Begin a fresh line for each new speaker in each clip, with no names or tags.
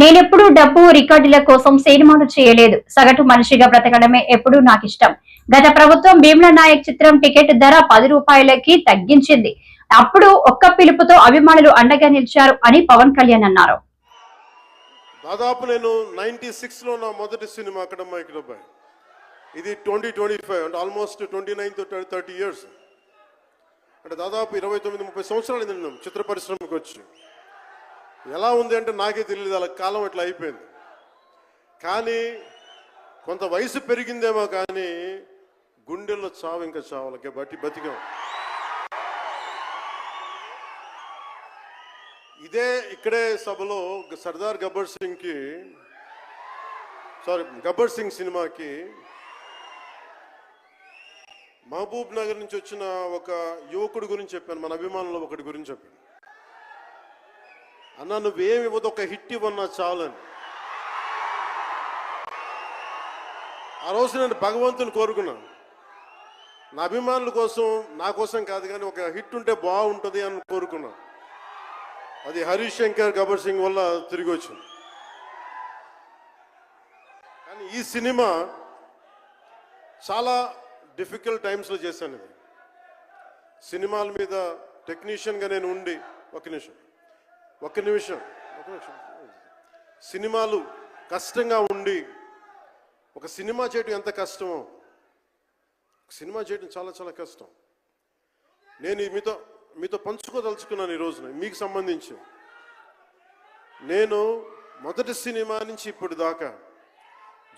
నేనెప్పుడు డబ్బు రికార్డుల కోసం సినిమాలు చేయలేదు. సగటు మనిషిగా బ్రతకడమే ఎప్పుడూ నాకిష్టం. గత ప్రభుత్వం భీమ్లా నాయక్ చిత్రం టికెట్ ధర 10 రూపాయలకి తగ్గించింది. అప్పుడు ఒక్క పిలుపుతో అభిమానులు అండగా నిలిచారు అని పవన్ కళ్యాణ్ అన్నారు.
దాదాపు నేను 96లో నా మొదటి సినిమా అక్కడమ్మ ఇక్కడబ్బాయి. ఇది 2025 అంటే ఆల్మోస్ట్ 29 to 30 ఇయర్స్, అంటే దాదాపు 29-30 సంవత్సరాలు నేను చిత్ర పరిశ్రమకు వచ్చి. ఎలా ఉంది అంటే నాకే తెలియదు, అలా కాలం ఇట్లా అయిపోయింది. కానీ కొంత వయసు పెరిగిందేమో కానీ గుండెల్లో చావు ఇంకా చావులకే బతికాం. ఇక్కడే సభలో సర్దార్ గబ్బర్ సింగ్ సినిమాకి మహబూబ్ నగర్ నుంచి వచ్చిన ఒక యువకుడి గురించి చెప్పాను, మన అభిమానులు ఒకటి గురించి చెప్పాను. అన్నా నువ్వేమి ఇవ్వదు, ఒక హిట్ ఇవ్వన్నా చాలని. ఆ రోజు నేను భగవంతుని కోరుకున్నాను, నా అభిమానుల కోసం, నా కోసం కాదు కానీ ఒక హిట్ ఉంటే బాగుంటుంది అని కోరుకున్నాను. అది హరీష్ శంకర్ గబ్బర్ సింగ్ వల్ల తిరిగి వచ్చింది. కానీ ఈ సినిమా చాలా డిఫికల్ట్ టైమ్స్లో చేశాను. ఇది సినిమాల మీద టెక్నీషియన్గా నేను ఉండి ఒక్క నిమిషం సినిమాలు కష్టంగా ఉండి, ఒక సినిమా చేయడం ఎంత కష్టమో, సినిమా చేయడం చాలా చాలా కష్టం. నేను మీతో పంచుకోదలుచుకున్నాను ఈ రోజున. మీకు సంబంధించి నేను మొదటి సినిమా నుంచి ఇప్పుడు దాకా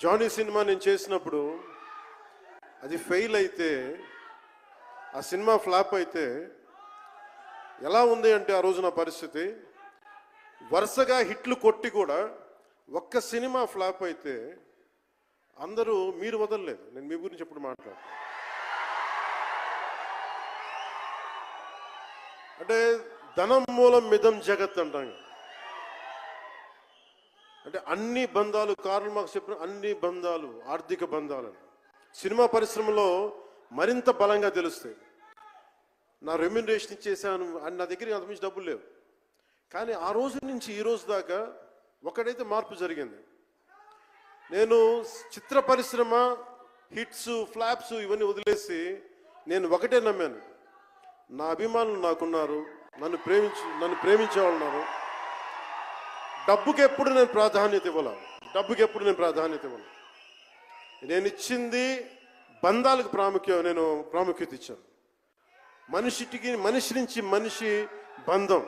జానీ సినిమా నేను చేసినప్పుడు అది ఫెయిల్ అయితే, ఆ సినిమా ఫ్లాప్ అయితే ఎలా ఉంది అంటే ఆ రోజు నా పరిస్థితి, వరుసగా హిట్లు కొట్టి కూడా ఒక్క సినిమా ఫ్లాప్ అయితే అందరూ మీరు వదలలేదు. నేను మీ గురించి ఎప్పుడు మాట్లాడు అంటే ధనం మూలం మిదం జగత్ అంటాం. అంటే అన్ని బంధాలు, కార్ల్ మార్క్స్ చెప్పిన అన్ని బంధాలు ఆర్థిక బంధాలని సినిమా పరిశ్రమలో మరింత బలంగా తెలుస్తాయి. నా రెమ్యునరేషన్ ఇచ్చేసాను అని నా దగ్గర అంతమించి డబ్బులు లేవు. కానీ ఆ రోజు నుంచి ఈ రోజు దాకా ఒకటైతే మార్పు జరిగింది. నేను చిత్ర పరిశ్రమ హిట్స్ ఫ్లాప్స్ ఇవన్నీ వదిలేసి నేను ఒకటే నమ్మాను, నా అభిమానులు నాకున్నారు, నన్ను ప్రేమించే వాళ్ళు ఉన్నారు. డబ్బుకి ఎప్పుడు నేను ప్రాధాన్యత ఇవ్వను. నేను ఇచ్చింది బంధాలకు ప్రాముఖ్యత ఇచ్చాను. మనిషి నుంచి మనిషి బంధం.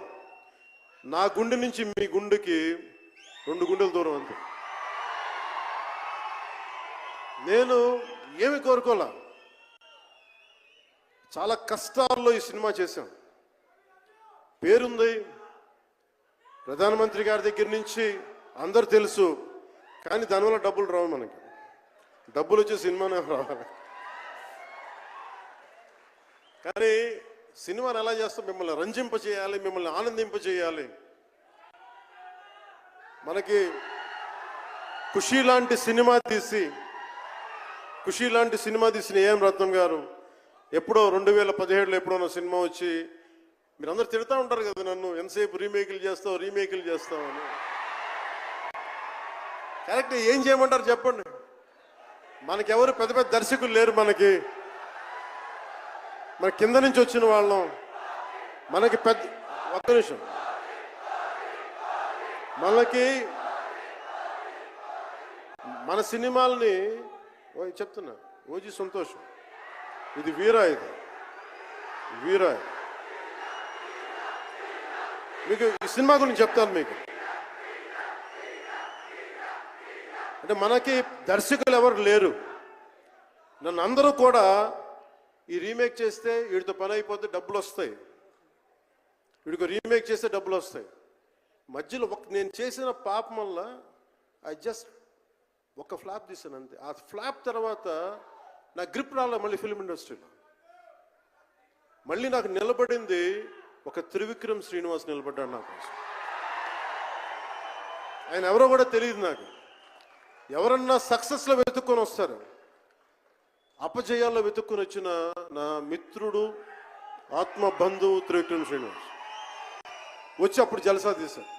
నా గుండె నుంచి మీ గుండెకి 2 గుండెల దూరం అంతే. నేను ఏమి కోరుకోలే, చాలా కష్టాల్లో ఈ సినిమా చేశాను. పేరుంది, ప్రధానమంత్రి గారి దగ్గర నుంచి అందరు తెలుసు. కానీ దానివల్ల డబ్బులు రావు. మనకి డబ్బులు వచ్చే సినిమానే రావాలి. కానీ సినిమాని ఎలా చేస్తాం, మిమ్మల్ని రంజింపజేయాలి, మిమ్మల్ని ఆనందింపజేయాలి. మనకి ఖుషీ లాంటి సినిమా తీసిన ఏఎం రత్నం గారు ఎప్పుడో 2017లో ఎప్పుడో నా సినిమా వచ్చి, మీరందరూ తిడతా ఉంటారు కదా నన్ను, ఎంతసేపు రీమేకులు చేస్తావు అని. కరెక్ట్, ఏం చేయమంటారు చెప్పండి. మనకెవరు పెద్ద పెద్ద దర్శకులు లేరు. మన కింద నుంచి వచ్చిన వాళ్ళం. మనకి ఒక్క నిమిషం, మన సినిమాలని చెప్తున్నా, ఓజీ సంతోషం, ఇది వీరా మీకు ఈ సినిమా గురించి చెప్తాను మీకు. అంటే మనకి దర్శకులు ఎవరు లేరు. నన్ను అందరూ కూడా ఈ రీమేక్ చేస్తే వీడితో పని అయిపోతే డబ్బులు వస్తాయి, వీడికి రీమేక్ చేస్తే డబ్బులు వస్తాయి. మధ్యలో నేను చేసిన పాపం వల్ల ఒక ఫ్లాప్ తీసాను అంతే. ఆ ఫ్లాప్ తర్వాత నా గ్రిప్ రాలే మళ్ళీ ఫిల్మ్ ఇండస్ట్రీలో. మళ్ళీ నాకు నిలబడింది ఒక త్రివిక్రమ్ శ్రీనివాస్ నిలబడ్డాడు నా కోసం. ఆయన ఎవరో కూడా తెలియదు నాకు. ఎవరన్నా సక్సెస్లో వెతుక్కొని వస్తారు, అపజయాల్లో వెతుక్కుని వచ్చిన నా మిత్రుడు, ఆత్మ బంధువు త్రివిక్రమ్ శ్రీనివాస్ వచ్చి అప్పుడు జలసా తీశారు.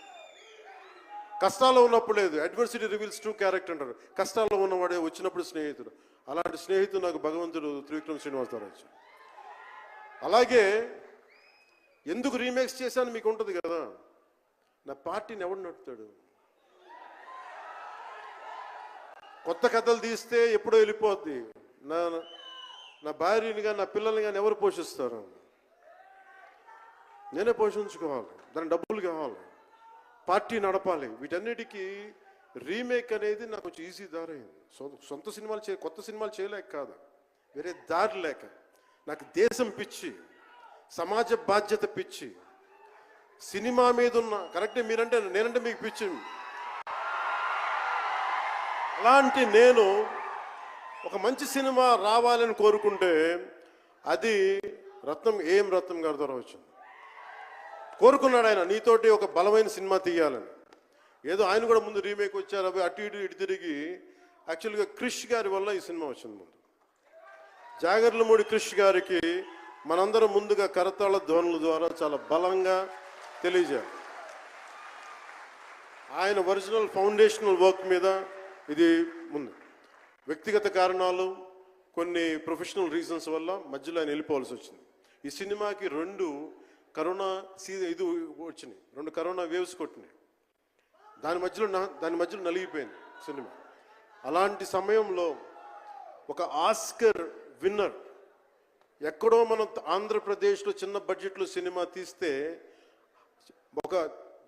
కష్టాల్లో ఉన్నప్పుడు లేదు. అడ్వర్సిటీ రివీల్స్ ట్రూ క్యారెక్టర్ అంటారు. కష్టాల్లో ఉన్నవాడే వచ్చినప్పుడు స్నేహితుడు. అలాంటి స్నేహితుడు నాకు భగవంతుడు త్రివిక్రమ్ శ్రీనివాసరావు ఇచ్చాడు. అలాగే ఎందుకు రీమేక్స్ చేశాను మీకు ఉంటుంది కదా. నా పార్టీని ఎవడు నడుపుతాడు? కొత్త కథలు తీస్తే ఎప్పుడో వెళ్ళిపోద్ది. నా భార్యని కానీ నా పిల్లల్ని కానీ ఎవరు పోషిస్తారు? నేనే పోషించుకోవాలి. దానికి డబ్బులు కావాలి, పార్టీ నడపాలి. వీటన్నిటికీ రీమేక్ అనేది నాకు కొంచెం ఈజీ దారి అయింది. సొంత సినిమాలు కొత్త సినిమాలు చేయలేక కాదు, వేరే దారి లేక. నాకు దేశం పిచ్చి, సమాజ బాధ్యత పిచ్చి, సినిమా మీద ఉన్న కరెక్టే. నేనంటే మీకు పిచ్చి. అలాంటి నేను ఒక మంచి సినిమా రావాలని కోరుకుంటే అది రత్నం గారి ద్వారా వచ్చింది. కోరుకున్నాడు ఆయన, నీతోటి ఒక బలమైన సినిమా తీయాలని. ఏదో ఆయన కూడా ముందు రీమేక్ వచ్చారు, అవి అటు ఇటు తిరిగి యాక్చువల్గా క్రిష్ గారి వల్ల ఈ సినిమా వచ్చింది. ముందు జాగర్లమూడి క్రిష్ గారికి మనందరం ముందుగా కరతాళ ధ్వనుల ద్వారా చాలా బలంగా తెలియజేయాలి. ఆయన ఒరిజినల్ ఫౌండేషనల్ వర్క్ మీద ఇది ముందు. వ్యక్తిగత కారణాలు, కొన్ని ప్రొఫెషనల్ రీజన్స్ వల్ల మధ్యలో ఆయన వెళ్ళిపోవాల్సి వచ్చింది. ఈ సినిమాకి 2 కరోనా ఇది వచ్చినాయి, 2 కరోనా వేవ్స్ కొట్టినాయి. దాని మధ్యలో నలిగిపోయింది సినిమా. అలాంటి సమయంలో ఒక ఆస్కర్ విన్నర్ ఎక్కడో మనం ఆంధ్రప్రదేశ్లో చిన్న బడ్జెట్లో సినిమా తీస్తే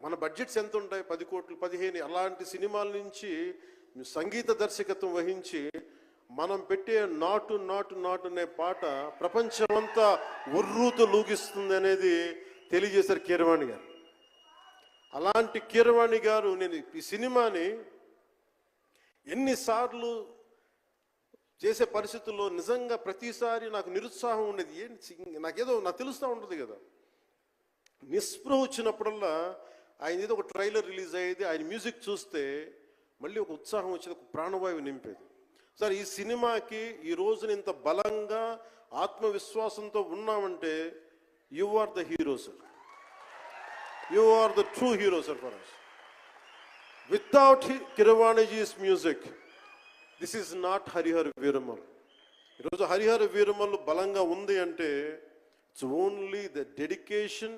మన బడ్జెట్స్ ఎంత ఉంటాయి? 10 కోట్లు 15. అలాంటి సినిమాల నుంచి సంగీత దర్శకత్వం వహించి మనం పెట్టే నాటు నాటు నాటు అనే పాట ప్రపంచమంతా ఉర్రూతో లూగిస్తుంది అనేది తెలియజేశారు కీరవాణి గారు. అలాంటి కీరవాణి గారు నేను ఈ సినిమాని ఎన్నిసార్లు చేసే పరిస్థితుల్లో నిజంగా ప్రతిసారి నాకు నిరుత్సాహం ఉండేది. నాకు తెలుస్తూ ఉంటుంది కదా, నిస్పృహ వచ్చినప్పుడల్లా ఆయన ఏదో ఒక ట్రైలర్ రిలీజ్ అయ్యేది, ఆయన మ్యూజిక్ చూస్తే మళ్ళీ ఒక ఉత్సాహం వచ్చేది, ఒక ప్రాణవాయువు నింపేది. సార్, ఈ సినిమాకి ఈ రోజున ఇంత బలంగా ఆత్మవిశ్వాసంతో ఉన్నామంటే you are the hero sir. You are the true hero sir for us. Without కీరవాణిజీస్ music this is not Harihara Veeramallu. ఈరోజు హరిహర వీరమల్ బలంగా ఉంది అంటే it's only the dedication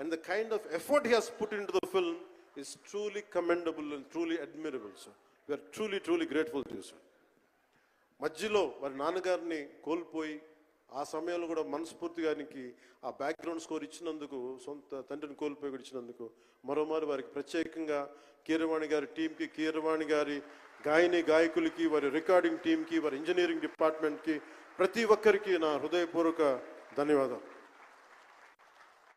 and the kind of effort he has put into the film is truly commendable and truly admirable, sir. We are truly grateful to you, sir. మధ్యలో వారి నాన్నగారిని కోల్పోయి ఆ సమయంలో కూడా మనస్ఫూర్తిగా ఆయనకి ఆ బ్యాక్గ్రౌండ్ స్కోర్ ఇచ్చినందుకు, సొంత తండ్రిని కోల్పోయి ఇచ్చినందుకు మరోమారు వారికి ప్రత్యేకంగా కీరవాణి గారి టీంకి, కీరవాణి గారి గాయకులకి, వారి రికార్డింగ్ టీంకి, వారి ఇంజనీరింగ్ డిపార్ట్మెంట్కి, ప్రతి ఒక్కరికి నా హృదయపూర్వక ధన్యవాదాలు.